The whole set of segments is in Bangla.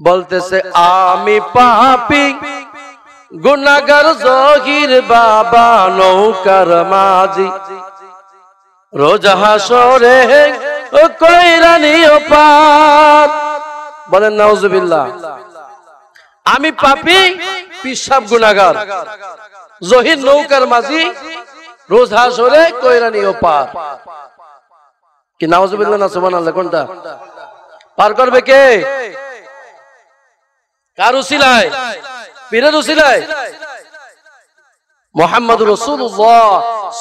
বলতেছে আমি পাপী গুনাহগার জহির বাবা নৌকার মাঝি রোজ হাসরে কইরা নিও পার। বলেন নাউজুবিল্লাহ। আমি পাপী পিশাব গুনাহগার জহির নৌকার মাঝি রোজ হাসরে কইরা নিও পার। কি নাউজুবিল্লাহ না সুবহানাল্লাহ? কোনটা পার করবে কে? কার উসিলায়? পীরের উসিলায়? মুহাম্মদুর রাসূলুল্লাহ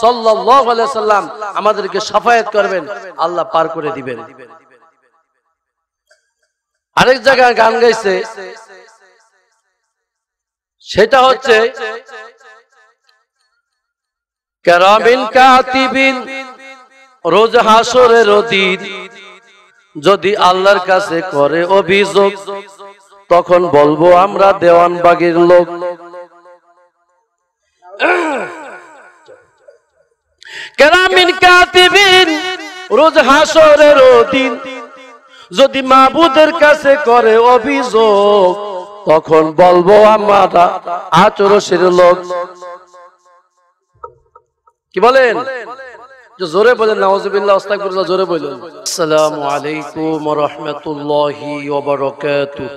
সাল্লাল্লাহু আলাইহি সাল্লাম আমাদেরকে শাফায়াত করবেন, আল্লাহ পার করে দিবেন। আরেক জায়গায় গান গাইছে, সেটা হচ্ছে কিরামিন কাতিবিন রোজ হাসরের দিন যদি আল্লাহর কাছে করে অভিযোগ তখন বলবো আমরা দেওয়ানবাগীর লোক। কিরামিন কাতিবিন রোজ হাসরের দিন যদি মাবুদের কাছে করে অভিযোগ তখন বলবো আমরা আচরসের লোক। কি বলেন? জোরে বলেন নাউজুবিল্লাহ আস্তাগফিরুল্লাহ, জোরে বলেন। আসসালামু আলাইকুম ওয়া রাহমাতুল্লাহি ওয়া বারাকাতুহু।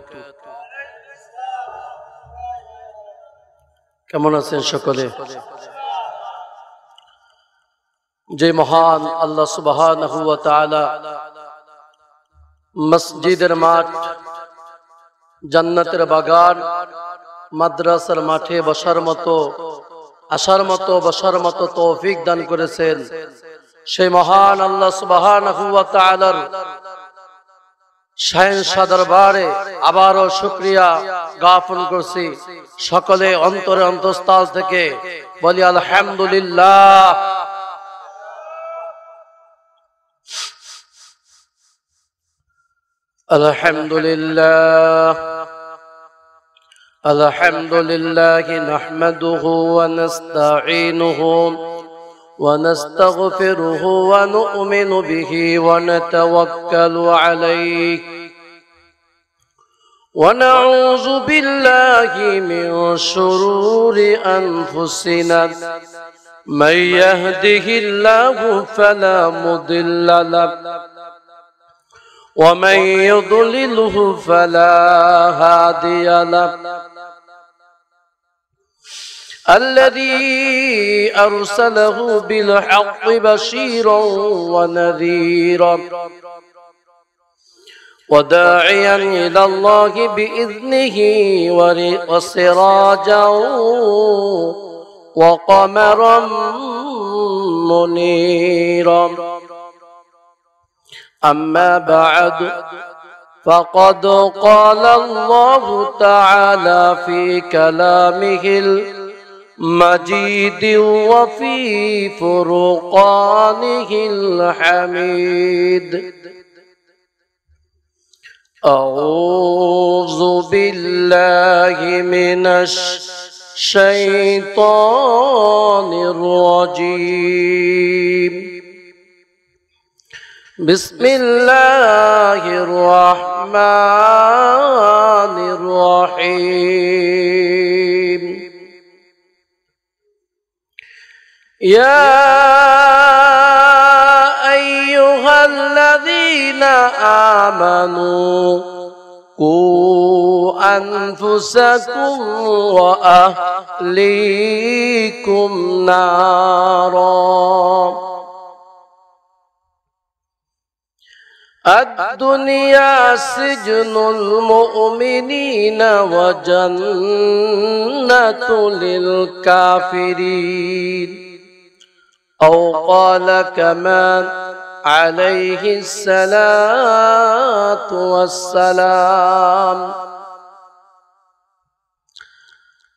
কেমন আছেন সকলে? যে মহান আল্লাহ সুবহানাহু ওয়া তাআলা মসজিদের মাঠ, জান্নাতের বাগান, মাদ্রাসার মাঠে বসার মতো, আসার মতো, বসার মতো তৌফিক দান করেছেন, সেই মহান আল্লাহ সুবহানাহু ওয়া তাআলার শাহেনশাহ দরবারে আবারও শুকরিয়া জ্ঞাপন করছি। সকলে অন্তরে অন্তঃস্থল থেকে বলি আলহামদুলিল্লাহ। আলহামদুলিল্লাহ আলহামদুলিল্লাহ নাহমাদুহু ওয়া নাস্তাঈনুহু ওয়া নাস্তাগফিরুহু ওয়া নু'মিনু বিহি ওয়া নাতাওয়াক্কালু আলাইহি ওয়া নাউযু বিল্লাহি মিন শুরুরি আনফুসিনা মান ইয়াহদিহিল্লাহু ফালা মুদিল্লা লাহু ومن يضلله فلا هادي له الذي أرسله بالحق بشيرا ونذيرا وداعيا إلى الله بإذنه وسراجا وقمرا منيرا. أما بعد فقد قال الله تعالى في كلامه المجيد وفي فرقانه الحميد. أعوذ بالله من الشيطان الرجيم. بسم الله الرحمن الرحيم. يا أيها الذين آمنوا قوا أنفسكم وأهليكم نارا. الدنيا سجن المؤمنين وجنة للكافرين أو قال كمان عليه الصلاة والسلام.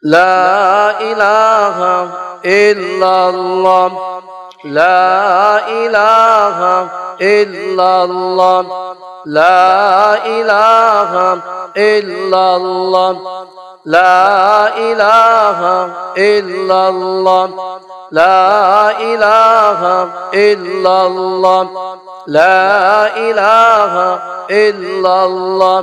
لا إله إلا الله لا إله إلا الله لا إله إلا الله لا إله إلا الله لا إله إلا الله لا إله إلا الله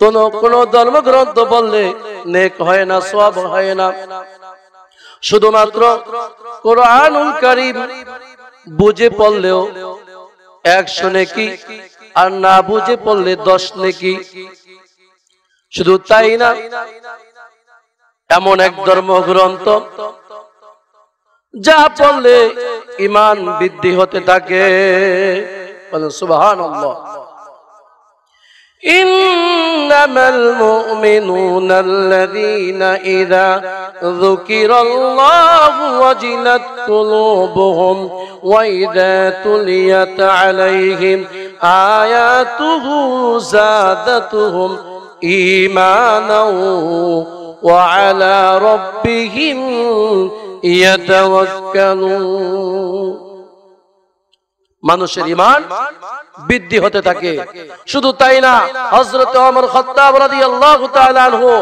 কোন ধর্মগ্রন্থ বললে নেক হয় না, সওয়াব হয় না। শুধুমাত্র কোরআনুল কারীম বুঝে পড়লেও 100 নেকি, আর না বুঝে পড়লে 10 নেকি। শুধু তাই না, এমন এক ধর্মগ্রন্থ যা পড়লে ঈমান বৃদ্ধি হতে থাকে। বলেন সুবহানাল্লাহ। ইন্নামাল মুমিনুনাল্লাযীনা ইযা যুকিরাল্লাহু ওয়াজিলাত কুলুবুহুম ওয়া ইযা তুলিয়াত আলাইহিম আয়াতুহু যাদাতুহুম ঈমানাও ওয়া আলা রাব্বিহিম ইয়াতাওয়াক্কালুন। মানুষের ঈমান বৃদ্ধি হতে থাকে। শুধু তাই না, হযরত ওমর খাত্তাব রাদিয়াল্লাহু তাআলা আনহু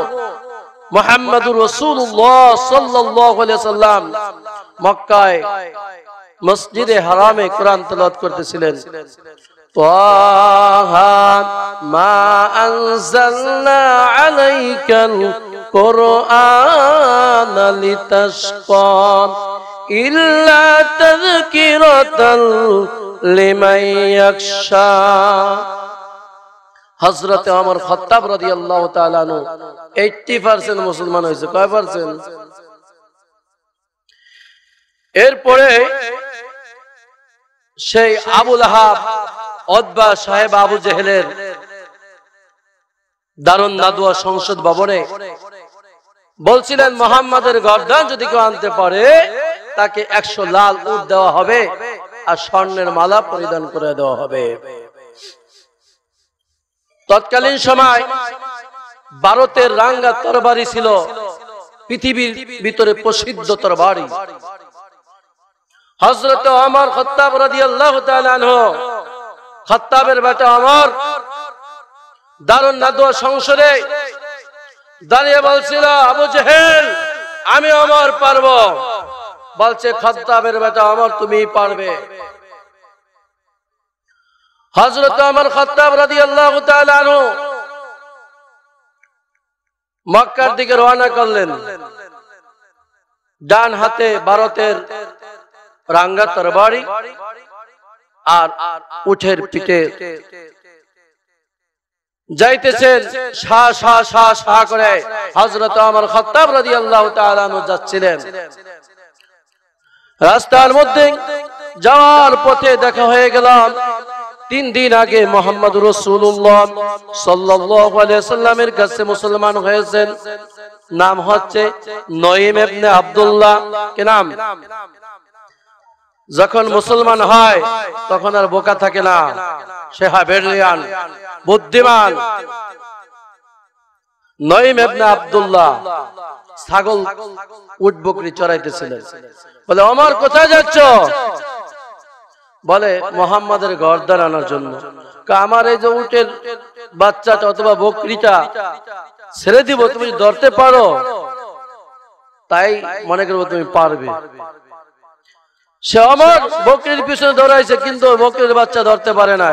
মুহাম্মাদুর রাসূলুল্লাহ সাল্লাল্লাহু আলাইহি সাল্লাম মক্কায় মসজিদে হারামে কোরআন তেলাওয়াত করতেছিলেন। তাহা মা আনজালনা আলাইকাল কুরআনা লিতাশকা ইল্লা তাযকিরাতাল লিমান ইয়াখশা। হযরত ওমর খাত্তাব রাদিয়াল্লাহু তাআলা আনহু 80% মুসলমান হয়েছে। কয় পার্সেন্ট? এরপরে সেই আবু লাহাব, উতবা সাহেব আবু জেহেলের দারুন নাদওয়া সংসদ ভবনে বলছিলেন, মুহাম্মাদের গর্দান যদি কেউ আনতে পারে তাকে 100 লাল উট দেওয়া হবে আর স্বর্ণের মালা পরিধান করে দেওয়া হবে। তৎকালীন সময় ভারতের রাঙ্গা তরবারি ছিল পৃথিবীর ভিতরে প্রসিদ্ধ তরবারি। হযরত ওমর খাত্তাব রাদিয়াল্লাহু তাআলা আনহু, খাত্তাবের বেটা ওমর দারুন নাদওয়া সংসদে দাঁড়িয়ে বলছিল, আবু জেহেল আমি ওমর পারবো। বলছে খাত্তাবের বেটা ওমর তুমি পারবে। হযরত ওমর খাত্তাব রাদিয়াল্লাহু তাআলা আনহু মক্কার দিকে রওনা করলেন। ডান হাতে ভারতের রাঙ্গা তরবারি আর উটের পিঠে যাইতেছেন, শাহ শাহ শাহ শাহ করে হযরত ওমর খাত্তাব রাদিয়াল্লাহু তাআলা আনহু যাচ্ছিলেন। রাস্তার মধ্যে যাওয়ার পথে দেখা হয়ে গেল 3 দিন আগে মুহাম্মদুর রাসূলুল্লাহ সাল্লাল্লাহু আলাইহি সাল্লামের কাছে মুসলমান হয়েছেন। নাম হচ্ছে নঈম ইবনে আব্দুল্লাহ। কি নাম? যখন মুসলমান হয় তখন আর বোকা থাকে না, সে হয় ব্রিলিয়ান্ট, বুদ্ধিমান। নঈম ইবনে আব্দুল্লাহ ছাগল উট বকরি চড়াইতেছিলেন। বলে ওমর কোথায় যাচ্ছ? বলে মুহাম্মাদের গর্দান আনার জন্য। আমার এই যে উটের বাচ্চাটা অথবা বকরিটা ছেড়ে দিব, তুমি ধরতে পারো? তাই মনে করবো তুমি পারবে। সে ওমর বকরির পিছনে দৌড়াইছে, কিন্তু বকরির বাচ্চা ধরতে পারে না।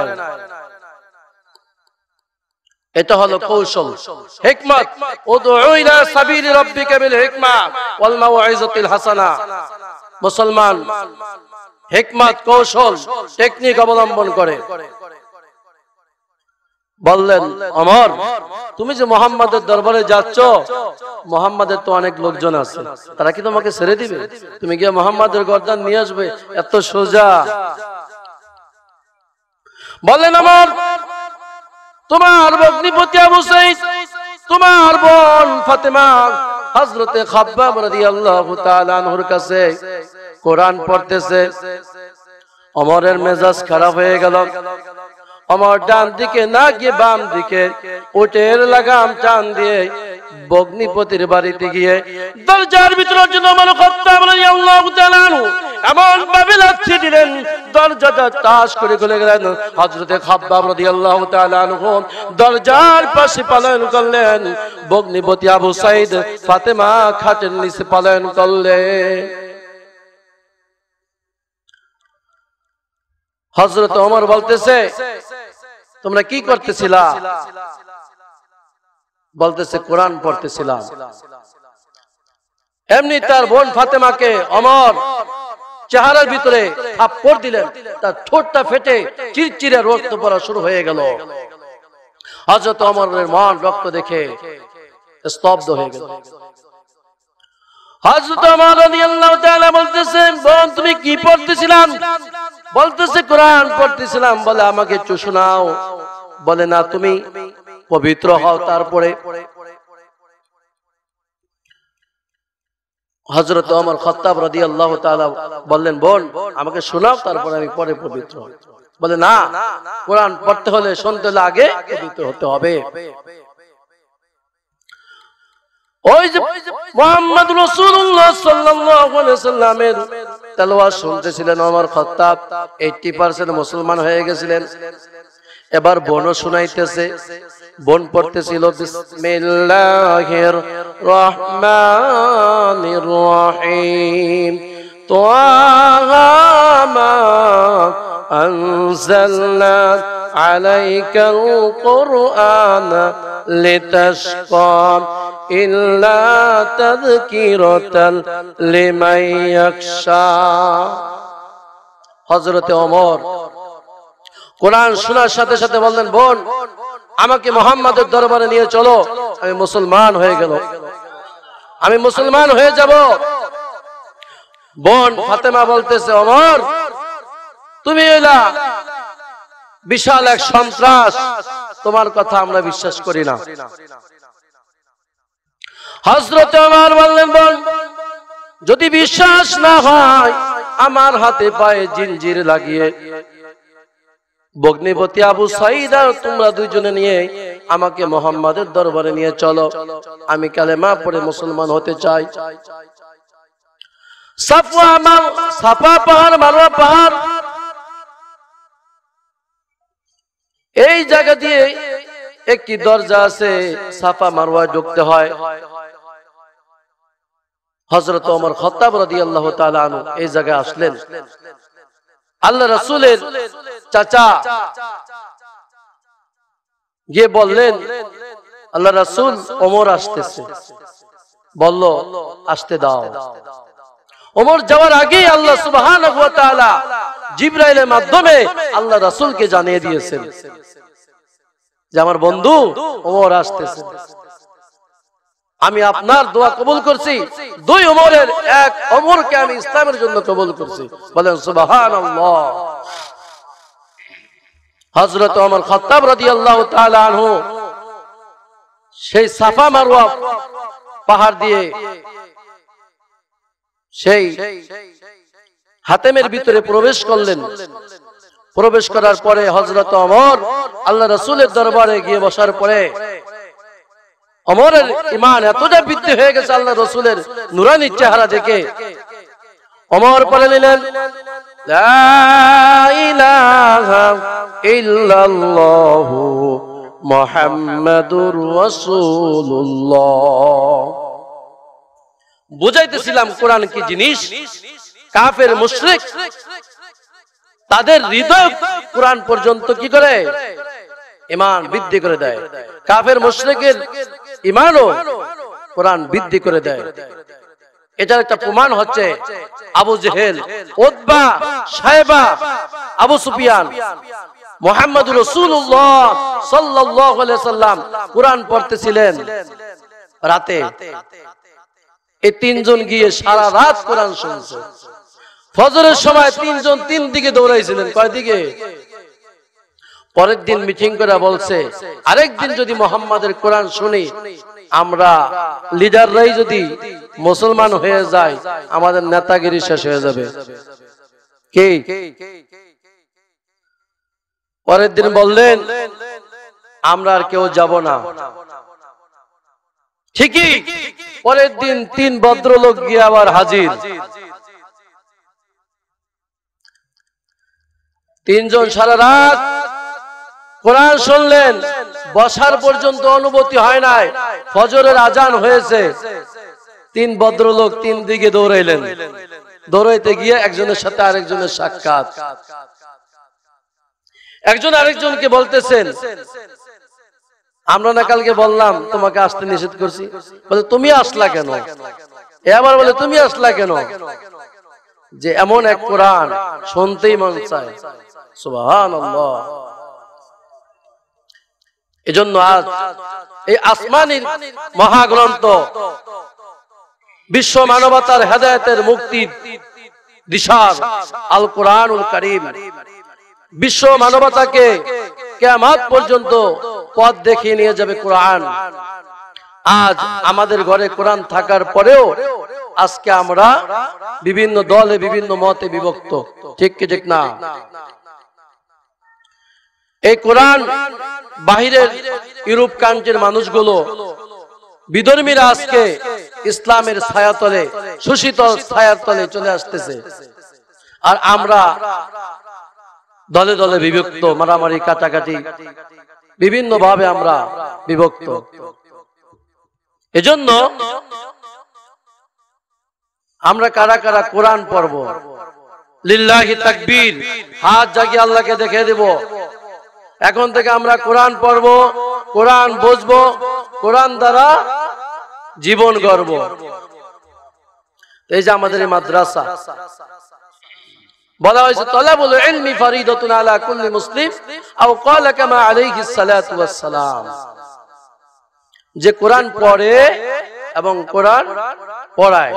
এটা হলো কৌশল, হিকমত। উদউ ইলা সাবিলি রাব্বিকা বিল হিকমা ওয়াল মাউইজাতিল হাসানা। মুসলমান হিকমত, কৌশল, টেকনিক অবলম্বন করে। বললেন, ওমর তুমি যে মুহাম্মাদের দরবারে যাচ্ছ, মুহাম্মাদের তো অনেক লোকজন আছে, তারা কি তোমাকে ছেড়ে দিবে? তুমি গিয়ে মুহাম্মাদের গর্দান নিয়ে আসবে? এত সোজা? বললেন, ওমর তোমার ভগ্নিপতি আবু সাঈদ, তোমার বোন ফাতেমা হযরতে খাব্বাব রাদিয়াল্লাহু তাআলা আনহুর কাছে কোরআন পড়তেছে। ওমরের মেজাজ খারাপ হয়ে গেল। ওমর ডান দিকে না গিয়ে বাম দিকে উটের লাগাম টান দিয়ে ভগ্নিপতির বাড়িতে গিয়ে দরজার ভিতরের জন্য ওমর খাত্তাব রাদিয়াল্লাহু তাআলা আনহু এমন ভাবে লাথি দিলেন, দরজাটা টাস করে খুলে গেলেন। হযরতে খাব্বাব রাদিয়াল্লাহু তাআলা আনহু দরজার পাশে পলায়ন করলেন। ভগ্নিপতি আবু সাঈদ ফাতেমা খাটের নিচে পলায়ন করলেন। হযরত ওমর বলতেছে, তোমরা কি করতেছিলা? বলতেছে কোরআন পড়তেছিলাম, এমনি তার বোন ফাতেমাকে ওমর চেহারার ভিতরে থাপ্পড় দিলেন, তার ঠোঁটটা ফেটে চিরচিরে রক্ত পড়া শুরু হয়ে গেল। হযরত ওমরের মন রক্ত দেখে স্তব্ধ হয়ে গেল। হযরত ওমর রাদিয়াল্লাহু তাআলা বলতেছেন, বোন তুমি কি পড়তেছিলাম? বলতেছে কোরআন পড়তেছিলাম। বলে আমাকে একটু শোনাও। বলে না, তুমি পবিত্র হও তারপরে। হযরত ওমর খাত্তাব রাদিয়াল্লাহু তাআলা বললেন, বোন আমাকে শোনাও, তারপরে আমি পরে পবিত্র হই। বলে না, কোরআন পড়তে হলে শুনতে হলে আগে পবিত্র হতে হবে। ওই যে মুহাম্মদ রাসূলুল্লাহ সাল্লাল্লাহু আলাইহি ওয়াসাল্লামের তেলাওয়াত শুনতেছিলেন ওমর খাত্তাব, 80% মুসলমান হয়ে গেছিলেন। এবার বোনও শুনাইতেছে। বোন পড়তেছিল বিসমিল্লাহির রহমানির রহিম, তাহা মা আনজালনা আলাইকাল কুরআনা লিতাশকা ইল্লা তাযকিরাতাল লিমান ইয়াখশা। হযরতে ওমর কোরআন শোনার সাথে সাথে বললেন, বোন আমাকে মুহাম্মাদের দরবারে নিয়ে চলো, আমি মুসলমান হয়ে গেল, আমি মুসলমান হয়ে যাব। বোন ফাতেমা বলতেছে, ওমর তুমি এলা বিশাল এক সন্ত্রাস, তোমার কথা আমরা বিশ্বাস করি না। হযরত ওমর বললেন, বোন যদি বিশ্বাস না হয় আমার হাতে পায়ে জিনজির লাগিয়ে বগ্নিপতি আবু সাঈদ আর তোমরা দুইজনে নিয়ে আমাকে মুহাম্মাদের দরবারে নিয়ে চলো, আমি কালেমা পড়ে মুসলমান হতে চাই। সাফা পাহাড়, মারওয়া পাহাড়, এই জায়গা দিয়ে একটি দরজা আছে, সাফা মারওয়া ঢুকতে হয়। হযরত ওমর খাত্তাব রাদিয়াল্লাহু তাআলা আনহু এই জায়গায় আসলেন। আল্লাহ রাসূলের চাচা গিয়ে বললেন, আল্লাহ রাসূল ওমর আসতেছে। বলল, আসতে দাও। ওমর যাওয়ার আগেই আল্লাহ সুবহানাহু ওয়া তাআলা জিবরাইলের মাধ্যমে আল্লাহ রাসূলকে জানিয়ে দিয়েছেন যে আমার বন্ধু ওমর আসতেছে। আমি আপনার দোয়া কবুল করছি, দুই ওমরের এক ওমরকে আমি ইসলামের জন্য কবুল করছি। বলেন সুবহানাল্লাহ। হযরত ওমর খাত্তাব রাদিয়াল্লাহু তাআলা আনহু সেই সাফা মারওয়া পাহাড় দিয়ে সেই হাতেমের ভিতরে প্রবেশ করলেন। প্রবেশ করার পরে হযরত ওমর আল্লাহ রাসূলের দরবারে গিয়ে বসার পরে ওমরের ঈমান এতটা বৃদ্ধি হয়ে গেছে আল্লাহ রাসূলের নূরানী চেহারা দেখে। ওমর বলে নিলেন, লা ইলাহা ইল্লাল্লাহু মুহাম্মাদুর রাসূলুল্লাহ। বুঝাইতেছিলাম কোরআন কি জিনিস। কাফের মুশরিক তাদের হৃদয় কোরআন পর্যন্ত কি করে ঈমান বৃদ্ধি করে দেয়। কাফের মুশরিকের ঈমানও কোরআন বৃদ্ধি করে দেয়। এটার একটা প্রমাণ হচ্ছে আবু জেহেল, উতবা, শায়বা, আবু সুফিয়ান। মুহাম্মদুর রাসূলুল্লাহ সাল্লাল্লাহু আলাইহি সাল্লাম কোরআন পড়তেছিলেন রাতে। এই তিনজন গিয়ে সারা রাত কোরআন শুনছে। ফজরের সময় তিনজন তিন দিকে দৌড়াইছিলেন। কয় দিকে? পরের দিন মিটিং করে বলছে, আরেকদিন যদি মুহাম্মাদের কোরআন শুনি, আমরা লিডাররাই যদি মুসলমান হয়ে যায়, আমাদের নেতাগিরি শেষ হয়ে যাবে। কি? পরের দিন বললেন, আমরা আর কেউ যাব না। ঠিকই পরের দিন তিন ভদ্রলোক গিয়ে আবার হাজির। তিনজন সারা রাত কোরআন শুনলেন, বসার পর্যন্ত অনুমতি হয় নাই। ফজরের আজান হয়েছে, তিন ভদ্রলোক তিন দিকে দৌড়াইলেন। দৌড়াইতে গিয়ে একজনের সাথে আরেকজনের সাক্ষাৎ। একজন আরেকজনকে বলতেছেন, আমরা না কালকে বললাম তোমাকে আসতে নিষেধ করছি, বলে তুমি আসলা কেন? এবার বলে তুমি আসলা কেন? যে এমন এক কোরআন শুনতেই মন চায়। সুবহানাল্লাহ। এজন্য আজ এই আসমানী মহাগ্রন্থ, বিশ্ব মানবতার হেদায়েতের মুক্তির দিশার আল কোরআনুল কারীম বিশ্ব মানবতাকে কিয়ামত পর্যন্ত পথ দেখিয়ে নিয়ে যাবে কোরআন। আজ আমাদের ঘরে কোরআন থাকার পরেও আজকে আমরা বিভিন্ন দলে বিভিন্ন মতে বিভক্ত, ঠিক কি ঠিক না? এই কোরআন বাহিরের ইউরোপ কান্ট্রির মানুষগুলো, বিধর্মীরা আজকে ইসলামের ছায়াতলে, সুশীতল ছায়ার তলে চলে আসতেছে, আর আমরা দলে দলে বিভক্ত, মারামারি কাটাকাটি বিভিন্ন ভাবে আমরা বিভক্ত। এজন্য আমরা কারা কারা কোরআন পড়ব, লিল্লাহি তাকবীর, হাত জাগিয়ে আল্লাহকে দেখে দেব। এখন থেকে আমরা কোরআন পড়ব, কোরআন বুঝবো, কোরআন দ্বারা জীবন গড়ব। এই যে আমাদের এই মাদ্রাসা, বলা হয়েছে তলাবুল ইলমি ফরিদাতুন আলা কুল্লি মুসলিম আও ক্বালা কামা আলাইহিস সালাতু ওয়াস সালাম। যে কোরআন পড়ে এবং কোরআন পড়ায়,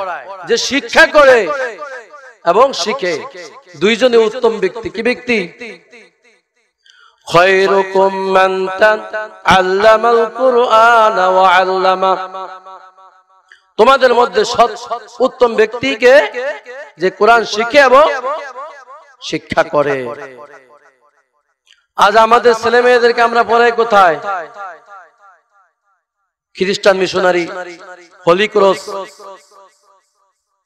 যে শিক্ষা করে এবং শিখে, দুইজনে উত্তম ব্যক্তি। কি ব্যক্তি? খায়রুকুম মান তাআল্লামাল কুরআন ওয়া আল্লামা। তোমাদের মধ্যে উত্তম ব্যক্তিকে যে কোরআন শিখে এবং শিক্ষা করে। আজ আমাদের ছেলে মেয়েদেরকে আমরা পড়াই কোথায়? খ্রিস্টান মিশনারি, হোলি ক্রস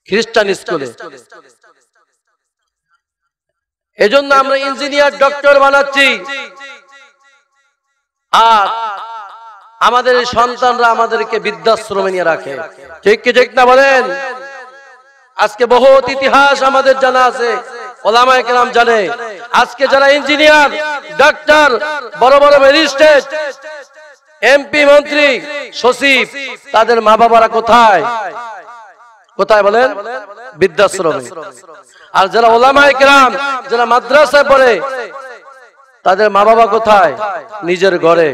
খ্রিস্টান স্কুলে। এজন্য আমরা ইঞ্জিনিয়ার, ডক্টর বানাচ্ছি, আর আমাদের সন্তানরা আমাদেরকে বৃদ্ধাশ্রমে নিয়ে রাখে। ঠিক কি ঠিক না বলেন? আজকে বহুত ইতিহাস আমাদের জানা আছে, ওলামায়ে কেরাম জানে। আজকে যারা ইঞ্জিনিয়ার, ডাক্তার, বড় বড় ম্যাজিস্ট্রেট, এমপি, মন্ত্রী, সচিব, তাদের মা বাবারা কোথায়? কোথায় বলেন? বৃদ্ধাশ্রমে। আর যারা ওলামায়ে কেরাম, যারা মাদ্রাসায় পড়ে, তাদের মা বাবা কোথায়? নিজের ঘরে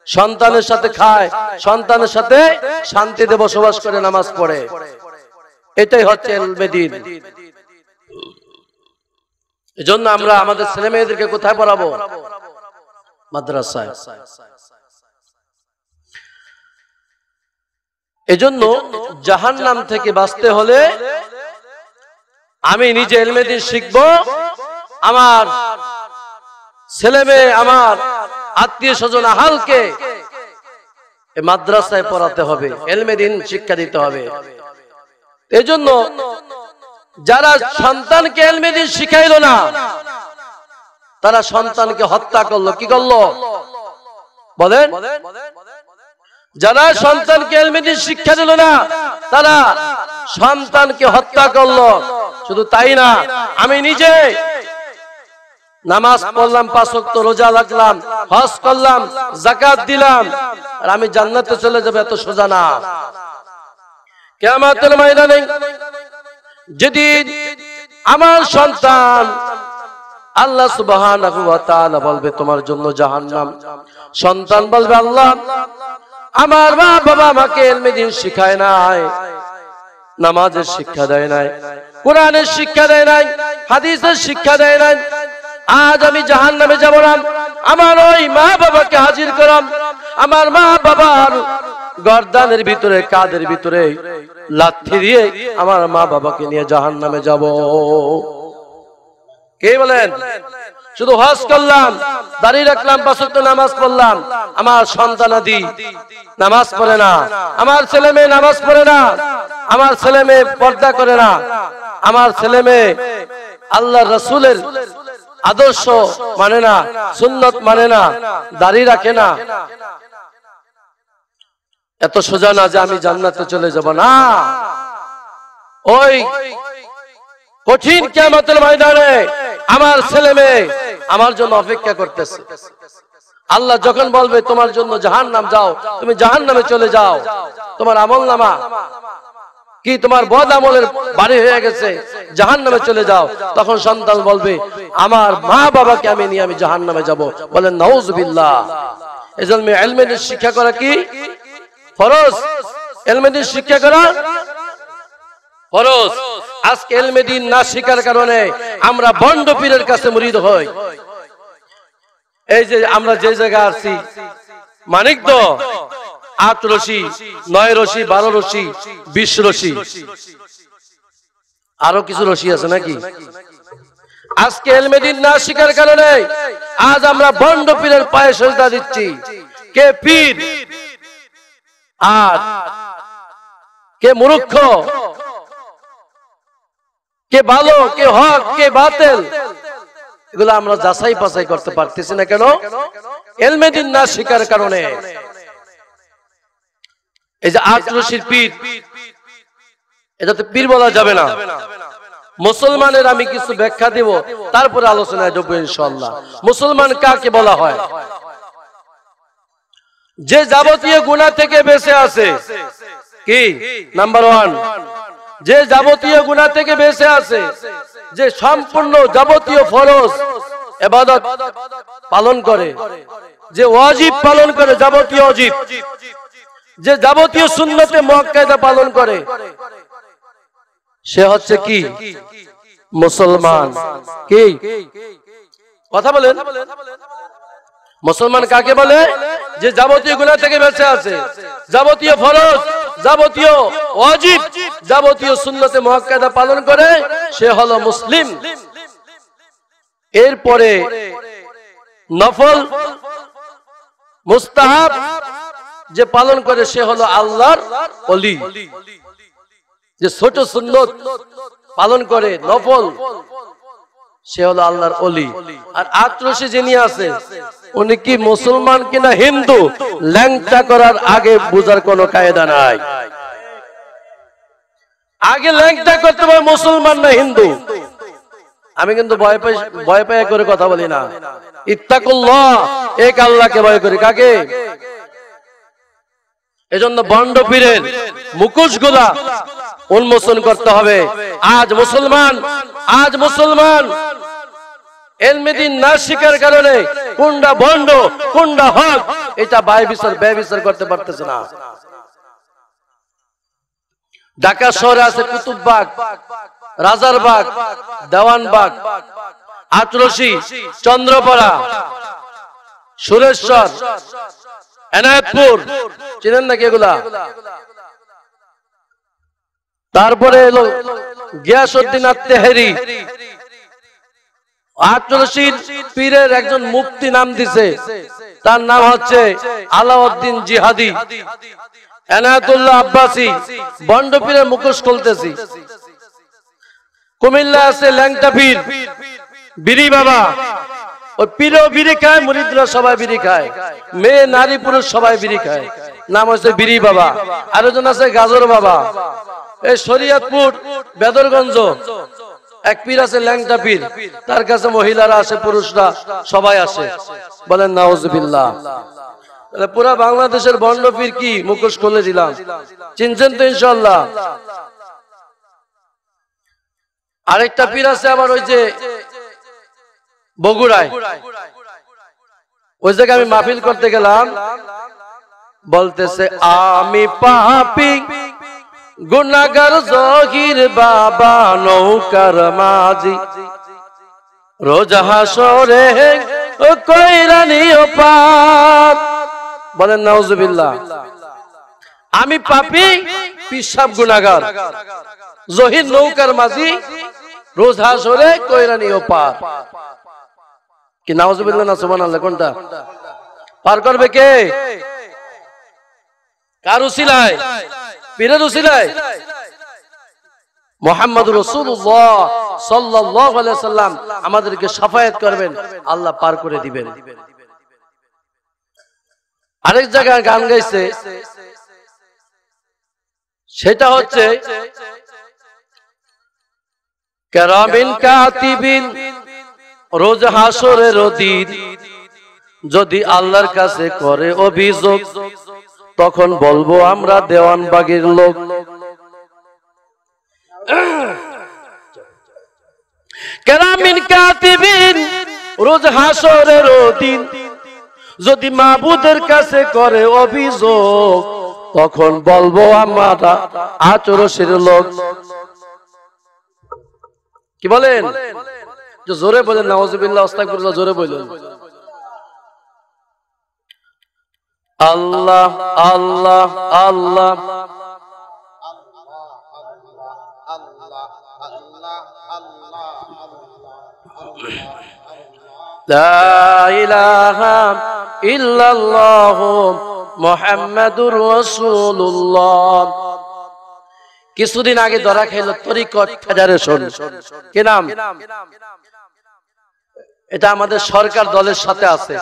সন্তানের সাথে খায়, সন্তানের সাথে শান্তিতে বসবাস করে, নামাজ পড়ে। এটাই হচ্ছে ইলমে দ্বীন। এজন্য আমরা আমাদের ছেলে মেয়েদেরকে কোথায় পড়াবো? মাদ্রাসায়। এজন্য জাহান্নাম থেকে বাঁচতে হলে আমি নিজে ইলমে দ্বীন শিখবো, আমার ছেলে মেয়ে, আমার আত্মীয় স্বজন আহালকে মাদ্রাসায় পড়াতে হবে, ইলমে দ্বীন শিক্ষা দিতে হবে। এজন্য যারা সন্তানকে ইলমে দ্বীন শিখাইলো না, তারা সন্তানকে হত্যা করলো। কি করলো বলেন? যারা সন্তানকে ইলমে দ্বীন শিক্ষা দিল না, তারা সন্তানকে হত্যা করলো। শুধু তাই না, আমি নিজে নামাজ পড়লাম, 5 ওয়াক্ত রোজা রাখলাম, হজ করলাম, যাকাত দিলাম, আর আমি জান্নাতে চলে যাব, এত সোজা না। কিয়ামতের ময়দানে যেদিন আমার সন্তান, আল্লাহ সুবহানাহু ওয়া তাআলা বলবে তোমার জন্য জাহান্নাম, সন্তান বলবে আল্লাহ আমার মা বাবা আমাকে ইলমে দ্বীন শিখায় নাই, নামাজের শিক্ষা দেয় নাই, কোরআনের শিক্ষা দেয় নাই, হাদিসের শিক্ষা দেয় নাই, আজ আমি জাহান্নামে যাব না। আমার ওই মা বাবাকে হাজির করাম, আমার মা বাবার গর্দানের ভিতরে, কাদের ভিতরে লাথি দিয়ে আমার মা বাবাকে নিয়ে জাহান্নামে যাব। কে বলেন? শুধু হজ করলাম, দাড়ি রাখলাম, 5 ওয়াক্ত নামাজ পড়লাম, আমার সন্তানাদি নামাজ পড়ে না, আমার ছেলে মেয়ে নামাজ পড়ে না, আমার ছেলে মেয়ে পর্দা করে না, আমার ছেলে মেয়ে আল্লাহর রাসূলের আদর্শ মানে না, সুন্নত মানে না, দাড়ি রাখে না, এত সোজা না যে আমি জান্নাতে চলে যাব না। ওই কঠিন কিয়ামতের ময়দানে আমার ছেলে মেয়ে আমার জন্য অপেক্ষা করতেছে। আল্লাহ যখন বলবে তোমার জন্য জাহান্নাম যাও, তুমি জাহান্নামে চলে যাও, তোমার আমলনামা কি তোমার বদ আমলের বাড়ি হয়ে গেছে, জাহান্নামে চলে যাও, তখন সন্তান বলবে আমার মা বাবাকে আমি নিয়ে আমি জাহান্নামে যাব। বলেন নাউজুবিল্লাহ। এজন্য ইলমে দিন শিক্ষা করা কি ফরজ, ইলমে দিন শিক্ষা করা ফরজ। আজকে ইলমে দিন না শিখার কারণে আমরা বন্ড পীরের কাছে মুরিদ হই। এই যে আমরা যে জায়গায় আছি, মানিকদ 8 রশি 9 রশি 12 রশি 20 রশি, আরো কিছু রশি আছে নাকি? আজকে ইলমে দিন না শিখার কারণে আজ আমরা বন্ড পীরের পায়ে সেজদা দিচ্ছি। কে পীর আর কে মূর্খ, কে ভালো, কে হক, কে বাতিল, এগুলো আমরা যাচাই বাছাই করতে পারতেছি না। কেন? ইলমে দিন না শিখার কারণে। এই যে 8 রশির পীর, এটাতে পীর বলা যাবে না। মুসলমানের আমি কিছু ব্যাখ্যা দেব, তারপরে আলোচনায় ঢুকবো ইনশাআল্লাহ। মুসলমান কাকে বলা হয়? যে যাবতীয় গুনাহ থেকে বেঁচে আছে। কি নাম্বার 1? যে যাবতীয় গুনাহ থেকে বেঁচে আছে, যে সম্পূর্ণ যাবতীয় ফরজ ইবাদত পালন করে, যে ওয়াজিব পালন করে, যাবতীয় ওয়াজিব, যে যাবতীয় সুন্নতে মুআক্কাদা পালন করে, সে হচ্ছে কি? মুসলমান। কি কথা বলেন? মুসলমান কাকে বলে? যে যাবতীয় গুনাহ থেকে বেঁচে আছে, যাবতীয় ফরজ, যাবতীয় ওয়াজিব, যাবতীয় সুন্নতে মুআক্কাদা পালন করে, সে হলো মুসলিম। এরপরে নফল মুস্তাহাব যে পালন করে, সে হলো আল্লাহর ওলি। যে ছোট সুন্নত পালন করে, নফল, সে হলো আল্লাহর ওলি। আর 8 রশি যিনি আছে, উনি কি মুসলমান কিনা হিন্দু, ল্যাংটা করার আগে বোঝার কোনো কায়দা নাই। আগে ল্যাংটা করতে হবে মুসলমান না হিন্দু। আমি কিন্তু ভয় পায় করে কথা বলি না। ইত্তাকুল্লাহ, এক আল্লাহকে ভয় করি। কাকে? এজন্য বন্ড পীরের মুখোশগুলা উন্মোচন করতে হবে। আজ মুসলমান ইলমে দিন না শিখার কারণে কোনটা বন্ড কোনটা হক, এটা ব্যয় করতে পারতেছে না। ঢাকা শহরে আছে কুতুববাগ, রাজারবাগ, দেওয়ানবাগ, 8 রশি, চন্দ্রপাড়া, সুরেশ্বর, এনায়েতপুর, চিনেন নাকি এগুলা? তারপরে এলো গিয়াসউদ্দিন আত-তেহেরি। 8 রশির পীরের একজন মুফতি নাম দিছে, তার নাম হচ্ছে আলাউদ্দিন জিহাদি। এনায়েতুল্লাহ আব্বাসী, বন্ড পীরের মুখোশ খুলতেছি। কুমিল্লা আছে ল্যাংটা পীর, বিড়ি বাবা। ওই পীরও বিড়ি খায়, মুরিদরা সবাই বিড়ি খায়, মেয়ে নারী পুরুষ সবাই বিড়ি খায়, নাম হচ্ছে বিড়ি বাবা। আরেকজন আছে গাজর বাবা। এই শরীয়তপুর বেদরগঞ্জ এক পীর আছে ল্যাংটা পীর, তার কাছে মহিলারা আসে, পুরুষরা সবাই আসে। বলেন নাউজুবিল্লাহ। পুরা বাংলাদেশের বন্ড পীর কি মুখোশ খুলে দিলাম, চিনছেন তো ইনশাআল্লাহ। আরেকটা পীর আছে আবার ওই যে বগুড়ায়, ওই জায়গায় আমি মাহফিল করতে গেলাম, বলতেছে আমি পাপী গুনাহগার জহির বাবা নৌকার মাঝি, রোজ হাসরে কইরা নিও পার। বলেন নাউজুবিল্লাহ। আমি পাপী, পিশাব গুনাহগার, জহির নৌকার মাঝি, রোজ হাসরে কইরা নিও পার। কি নাউজুবিল্লাহ না সুবহানাল্লাহ? কোনটা পার করবে কে? কার উসিলায়? পীরের উসিলায়? মুহাম্মদুর রাসূলুল্লাহ সাল্লাল্লাহু আলাইহি সাল্লাম আমাদেরকে শাফায়াত করবেন, আল্লাহ পার করে দিবেন। আরেক জায়গায় গান গাইছে, সেটা হচ্ছে কিরামিন কাতিবিন রোজ হাসরের দিন যদি আল্লাহর কাছে করে অভিযোগ, তখন বলবো আমরা দেওয়ানবাগের লোক। কেরামিন কাতিবিন রোজ হাসরের দিন যদি মাবুদের কাছে করে অভিযোগ, তখন বলবো আমরা আচরসের লোক। কি বলেন? জোরে বলেন নাউজুবিল্লাহ আস্তাগফিরুল্লাহ, জোরে বলেন। আল্লাহ আল্লাহ আল্লাহ লা ইলাহা ইল্লাল্লাহ মুহাম্মাদুর রাসূলুল্লাহ। কিছুদিন আগে ধরা খেল তরিকত ফেডারেশন। কি নাম? এটা আমাদের সরকার দলের সাথে আছে।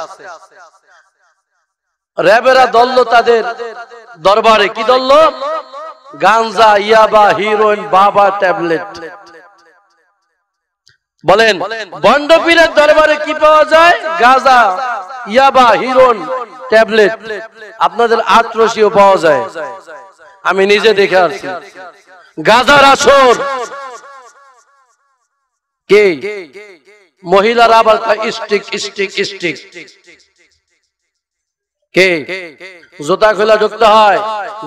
র্যাবেরা দললো তাদের দরবারে। কি দললো? গাঞ্জা, ইয়াবা, হিরোইন, বাবা, ট্যাবলেট। বলেন বন্ডপীরের দরবারে কি পাওয়া যায়? গাঁজা, ইয়াবা, হিরোইন, ট্যাবলেট। আপনাদের আত্রসিও পাওয়া যায়, আমি নিজে দেখে আসছি। গাঁজার আসর কে? মহিলারা আবার স্টিক স্টিক স্টিক। কে? জুতা খোলা ঢুকতে হয়,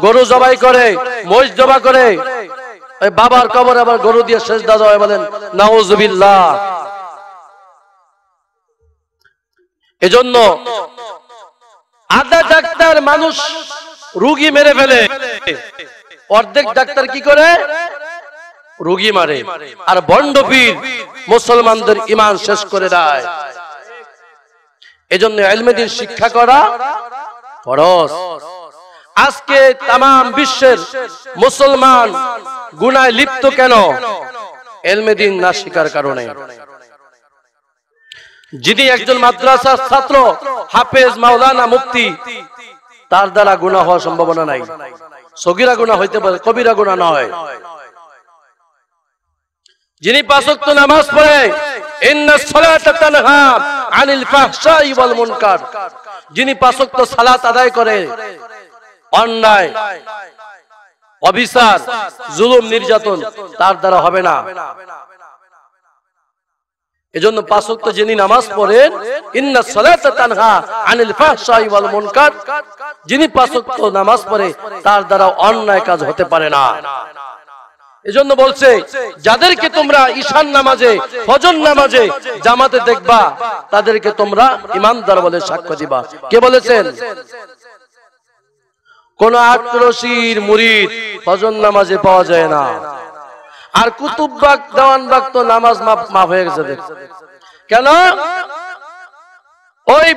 গরু জবাই করে, মহিষ জবা করে, ওই বাবার কবর আবার গরু দিয়ে সেজদা দেওয়া। বলেন নাউজুবিল্লাহ। এজন্য আধা ডাক্তার মানুষ রোগী মেরে ফেলে, অর্ধেক ডাক্তার কি করে? রোগী মারে। আর ভণ্ডপীর মুসলমানদের ঈমান শেষ করে দেয়। এজন্য ইলমে দ্বীন শিক্ষা করা ফরজ। আজকে তাম বিশ্বের মুসলমান গুনায় লিপ্ত কেন? ইলমে দ্বীন না শিখার কারণে। যিনি একজন মাদ্রাসার ছাত্র, হাফেজ, মাওলানা, মুফতি, তার দ্বারা গুনাহ হওয়ার সম্ভাবনা নাই। সগীরা গুনাহ হইতে পারে, কবিরা গুনাহ নয়। যিনি পাঁচ ওয়াক্ত নামাজ পড়ে, ইন্নাস সালাতা তানহা আনিল ফাহশাই ওয়াল মুনকার, যিনি পাঁচ ওয়াক্ত সালাত আদায় করে, অন্যায়, অবিচার, জুলুম, নির্যাতন তার দ্বারা হবে না। এজন্য পাঁচ ওয়াক্ত যিনি নামাজ পড়েন, ইন্নাস সালাতা তানহা আনিল ফাহশাই ওয়াল মুনকার, যিনি পাঁচ ওয়াক্ত নামাজ পড়ে তার দ্বারা অন্যায় কাজ হতে পারে না। এজন্য বলছে যাদেরকে তোমরা ঈশান নামাজে, ফজর নামাজে জামাতে দেখবা, তাদেরকে তোমরা ঈমানদার বলে সাক্ষ্য দিবা। কে বলেছেন? কোন আটরশির মুরিদ ফজর নামাজে পাওয়া যায় না। আর কুতুববাগ, দেওয়ানবাগ তো নামাজ মাফ হয়ে গেছে। কেন? ওই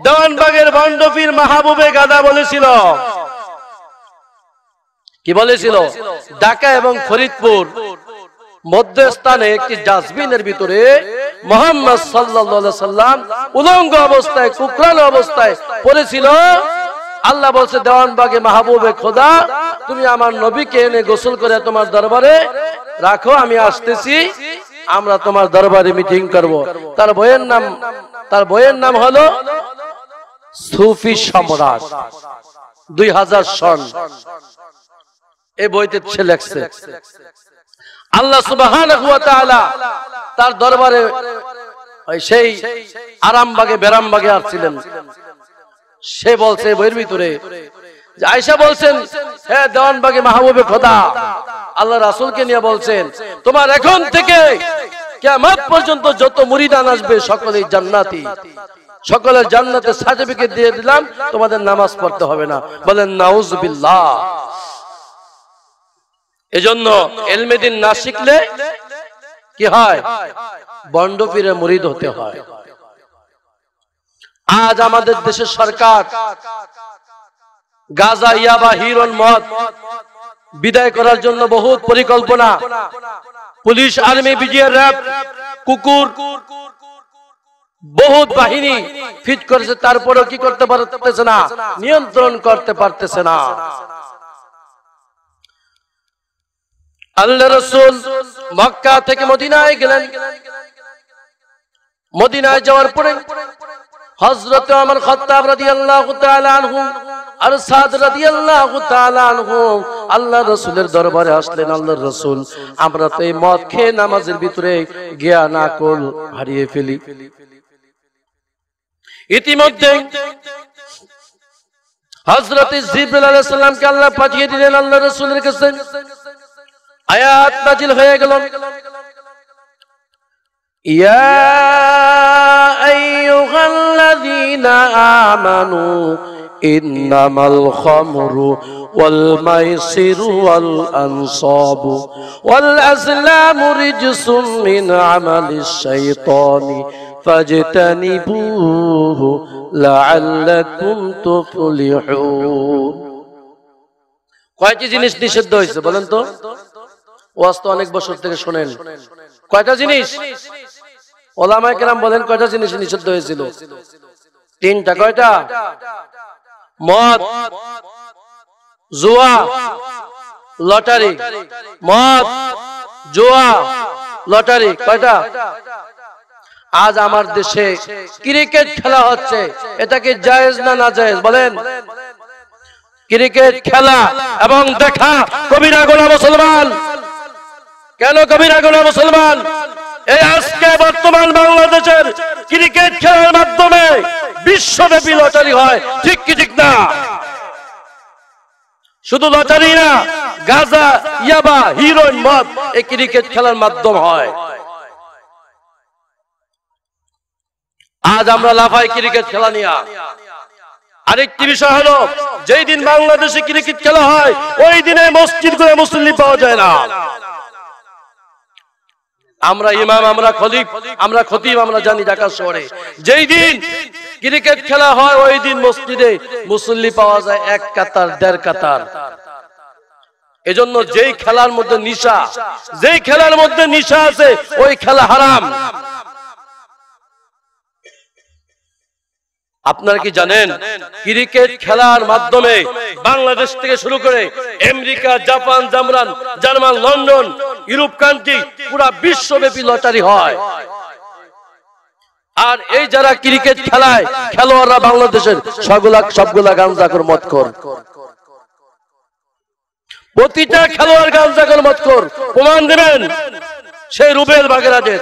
দেওয়ানবাগের ভণ্ডপীর মাহবুবে গাদা বলেছিল। কি বলেছিল? ঢাকা এবং ফরিদপুর মধ্যস্থানে একটি ডাস্টবিনের ভিতরে মুহাম্মদ সাল্লাল্লাহু আলাইহি সাল্লাম উলঙ্গ অবস্থায়, কুকরানো অবস্থায় পড়েছিল। আল্লাহ বলছে দেওয়ানবাগে মাহবুবে খোদা, তুমি আমার নবীকে এনে গোসল করে তোমার দরবারে রাখো, আমি আসতেছি, আমরা তোমার দরবারে মিটিং করব। তার বইয়ের নাম হলো সুফি সম্রাট। 2000 সন এই বইতে সে লেখছে। আল্লাহ সুবহানাহু ওয়া তাআলা তার দরবারে সেই আরামবাগে, বেরামবাগে আসছিলেন। সে বলছে বইয়ের ভিতরে যে আয়েশা বলছেন, হে দেওয়ানবাগে মাহবুবে খোদা, আল্লাহ রাসূলকে নিয়ে বলছেন, তোমার এখন থেকে কিয়ামত পর্যন্ত যত মুরিদান আসবে সকলেই জান্নাতি, সকলের জান্নাতের সার্টিফিকেট দিয়ে দিলাম, তোমাদের নামাজ পড়তে হবে না। বলেন নাউজুবিল্লাহ। এজন্য ইলমে দ্বীন না শিখলে কি হয়? ভণ্ডপীরের মুরিদ হতে হয়। আজ আমাদের দেশের সরকার গাঁজা, ইয়াবা, হিরোইন, মদ বিদায় করার জন্য বহুত পরিকল্পনা, পুলিশ, আর্মি, বিজিআর, র‍্যাব, কুকুর, বহুত বাহিনী ফিট করেছে, তারপরেও কি করতে পারতেছে না? নিয়ন্ত্রণ করতে পারতেছে না। আল্লাহর রাসূল মক্কা থেকে মদিনায় গেলেন। মদিনায় যাওয়ার পরে হযরত ওমর খাত্তাব রাদিয়াল্লাহু তাআলা আনহু আর সাদ রাদিয়াল্লাহু তাআলা আনহু আল্লাহর রাসূলের দরবারে আসলেন। আল্লাহর রাসূল, আমরা তো এই মদ খেয়ে নামাজের ভিতরে জ্ঞান আকল হারিয়ে ফেলি। ইতিমধ্যে হযরত জিবরিল আলাইহিস সালামকে আল্লাহ পাঠিয়ে দিলেন আল্লাহর রাসূলের কাছে। আয়াত নাজিল হয়ে গেল, ইয়া আইয়ুহাল্লাযীনা আমানু ইন্নামাল খামরু ওয়াল মাইসিরু ওয়াল আনসাবু ওয়াল আজলামু রিজসুম মিন আমালিশ শাইতানি ফাজতানিবুহু লাআল্লাকুম তুফলিহুন। কয়টি জিনিস নিষিদ্ধ হয়েছে বলেন তো? ওয়াজ তো অনেক বছর থেকে শুনেন। কয়টা জিনিস? ওলামায়ে কেরাম বলেন কয়টা জিনিস নিষিদ্ধ হয়েছিল? তিনটা। কয়টা? মদ, জুয়া, লটারি। মদ, জুয়া, লটারি। কয়টা? আজ আমার দেশে ক্রিকেট খেলা হচ্ছে, এটা কি জায়েজ না নাজায়েজ বলেন? ক্রিকেট খেলা এবং দেখা কবিরা গুনাহ মুসলমান। কেন কবিরা গুনাহ মুসলমান? এই আজকে বর্তমান বাংলাদেশের ক্রিকেট খেলার মাধ্যমে বিশ্বব্যাপী লটারি হয়, ঠিক কি ঠিক না? শুধু লটারি না, গাঁজা, ইয়াবা, হিরোইন, মদ এই ক্রিকেট খেলার মাধ্যম হয়। আজ আমরা লাফাই ক্রিকেট খেলা নিয়ে। আরেকটি বিষয় হলো, যেই দিন বাংলাদেশে ক্রিকেট খেলা হয় ওই দিনে মসজিদ করে মুসল্লি পাওয়া যায় না। আমরা ইমাম, আমরা খলিফ, আমরা খতিব, আমরা জানি ঢাকা শহরে যেই দিন ক্রিকেট খেলা হয় ওই দিন মসজিদে মুসল্লি পাওয়া যায় এক কাতার, দেড় কাতার। এজন্য যেই খেলার মধ্যে নিশা, যেই খেলার মধ্যে নিশা আছে ওই খেলা হারাম। আপনারা কি জানেন ক্রিকেট খেলার মাধ্যমে বাংলাদেশ থেকে শুরু করে America, Japan, German, London, Europe country পুরা বিশ্বব্যাপী লটারি হয়। আর এই যারা ক্রিকেট খেলায় খেলোয়াড়রা বাংলাদেশের সবগুলা গাঞ্জাখোর, মদখোর। প্রতিটা খেলোয়াড় গাঞ্জাখোর, মদখোর। প্রমাণ দেবেন সেই রুবেল বাগেরহাটের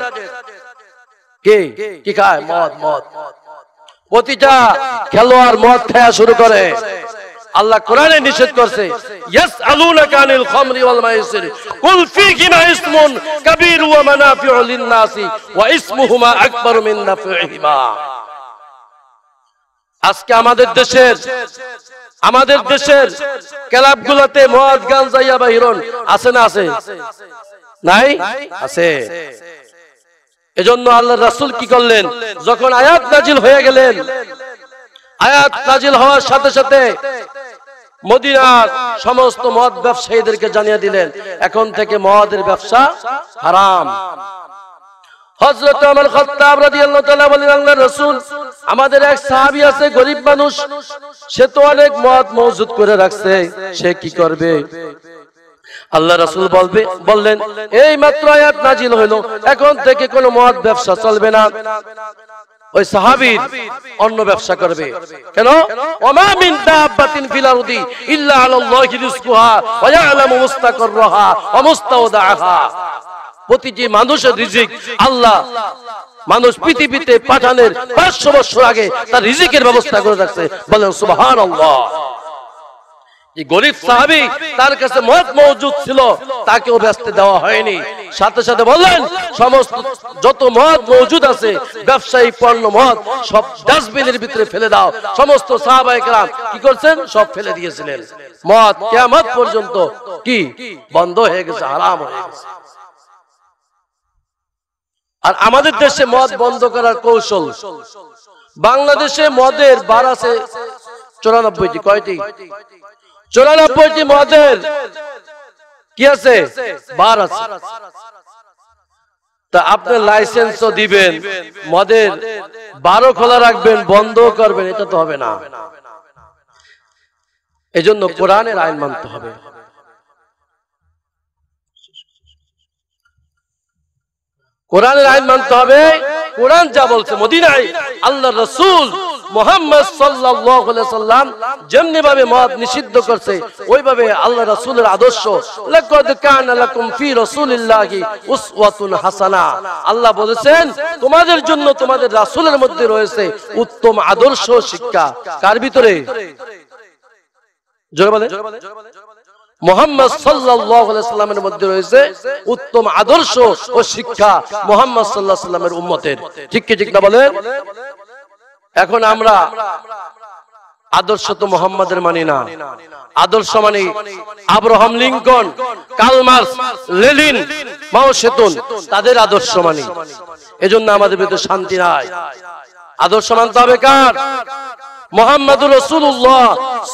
কি খায়? মদ। প্রতিটা খেলোয়াড় মদ খাওয়া শুরু করে। আল্লাহ কোরআনে নিষেধ করছে, ইয়াসআলুনাকা আনিল খামরি ওয়াল মাইসির কুল ফীহিমা ইসমুন কাবীরু ওয়া মানাফিউ লিন-নাসি ওয়া ইসমুহুমা আকবারু মিন নাফইহিমা। আজকে আমাদের দেশের ক্লাবগুলোতে মদ, গাঁজা, ইয়াবা, হিরোইন আছে না? আছে নাই? আছে। এজন্য আল্লাহর রাসূল কি করলেন? যখন আয়াত নাজিল হয়ে গেলেন, আয়াত নাজিল হওয়ার সাথে সাথে মদিনার সমস্ত মদ ব্যবসায়ীদেরকে জানিয়ে দিলেন এখন থেকে মদের ব্যবসা হারাম। হযরত ওমর খাত্তাব রাদিয়াল্লাহু তাআলা বলেন, আল্লাহর রাসূল, আমাদের এক সাহাবী আছে, গরীব মানুষ, সে তো অনেক মদ মজুদ করে রাখছে, সে কি করবে? আল্লাহ রাসূল বললেন, এই মাত্র আয়াত নাজিল হলো, এখন থেকে কোনো মদ ব্যবসা চলবে না। ওই সাহাবীর অন্য ব্যবসা করবে। কেন? ওমা মিন দাব্বাতিন ফিল আরদি ইল্লা আলাল্লাহি রিজকুহা ওয়া ইয়ালামু মুস্তাকাররাহা ওয়া মুস্তাওদাআহা। প্রতিটি মানুষের রিজিক আল্লাহ মানুষ পৃথিবীতে পাঠানোর 500 বছর আগে তার রিজিকের ব্যবস্থা করে রাখছে। বলেন সুবহানাল্লাহ। এই গরীব সাহাবী, তার কাছে মদ মওজুদ ছিল, তাকেও বেচতে দেওয়া হয়নি। সাথে সাথে বললেন, সমস্ত যত মদ মওজুদ আছে, ব্যবসায়ী পণ্য মদ, সব ডাস্টবিনের ভিতরে ফেলে দাও। সমস্ত সাহাবায়ে কেরাম কি করছেন? সব ফেলে দিয়েছিলেন। মদ কিয়ামত পর্যন্ত কি বন্ধ হয়ে গেছে, হারাম হয়ে গেছে। আর আমাদের দেশে মদ বন্ধ করার কৌশল, বাংলাদেশে মদের বার আছে 94টি। কয়টি? 94টি মদের কি আছে? বার আছে। তা আপনি লাইসেন্সও দিবেন, মদের বারও খোলা রাখবেন, বন্ধ করবেন, এটা তো হবে না। এজন্য কোরআনের আইন মানতে হবে। কোরআনের আইন মানতে হবে। কোরআন যা বলছে, মদিনায় আল্লাহর রাসূল মুহাম্মদ সাল্লাল্লাহু আলাইহি সাল্লাম যেমনি ভাবে মদ নিষিদ্ধ করছে ওইভাবে আল্লাহ রাসূলের আদর্শ, লাকাদ কানা লাকুম ফি রাসূলিল্লাহি উসওয়াতুন হাসানা, আল্লাহ বলেছেন তোমাদের জন্য তোমাদের রাসূলের মধ্যে রয়েছে উত্তম আদর্শ শিক্ষা। কার ভিতরে? জোরে বলেন। মুহাম্মদ সাল্লাল্লাহু আলাইহি সাল্লামের মধ্যে রয়েছে উত্তম আদর্শ ও শিক্ষা মুহাম্মদ সাল্লাল্লাহু আলাইহি সাল্লামের উম্মতের। ঠিক কি ঠিক না বলেন? এখন আমরা আদর্শ তো মুহাম্মাদের মানি না, আদর্শ মানে Abraham Lincoln, Karl Marx, Lenin, মাও সেতুন, তাদের আদর্শ মানি। এজন্য আমাদের ভিতরে শান্তি নাই। আদর্শ মানতে হবে কার? মুহাম্মদুর রাসূলুল্লাহ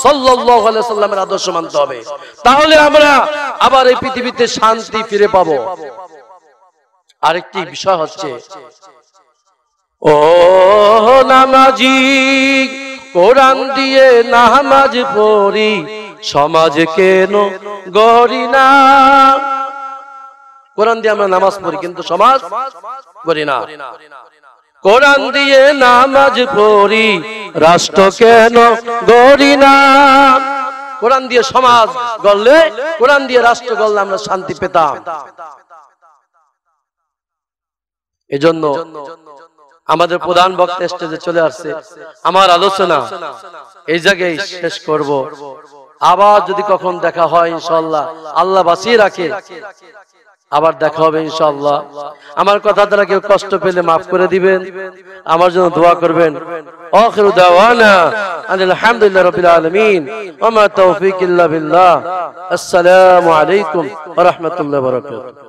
সাল্লাল্লাহু আলাইহি সাল্লামের আদর্শ মানতে হবে, তাহলে আমরা আবার এই পৃথিবীতে শান্তি ফিরে পাবো। আরেকটি বিষয় হচ্ছে, ও নামাজি কোরআন দিয়ে নামাজ পড়ি সমাজ কেন গড়ি না। কোরআন দিয়ে আমরা নামাজ পড়ি কিন্তু সমাজ গড়ি না। কোরআন দিয়ে নামাজ পড়ি রাষ্ট্র কেন গড়ি না। কোরআন দিয়ে সমাজ গড়লে, কোরআন দিয়ে রাষ্ট্র গড়লে আমরা শান্তি পেতাম। এজন্য আমাদের প্রধান বক্তা স্টেজে চলে আসছে। আমার আলোচনা এই জায়গায় শেষ করব। আবার যদি কখন দেখা হয় ইনশাআল্লাহ, আল্লাহ বাঁচিয়ে রাখে, আবার দেখা হবে ইনশাআল্লাহ। আমার কথা দ্বারা কেউ কষ্ট পেলে মাফ করে দিবেন, আমার জন্য দোয়া করবেন। আখিরু দাওয়ানা আলহামদুলিল্লাহি রাব্বিল আলামিন ওয়া মা তাওফীক ইল্লা বিল্লাহ। আসসালামু আলাইকুম ওয়া রাহমাতুল্লাহি ওয়া বারাকাতুহু।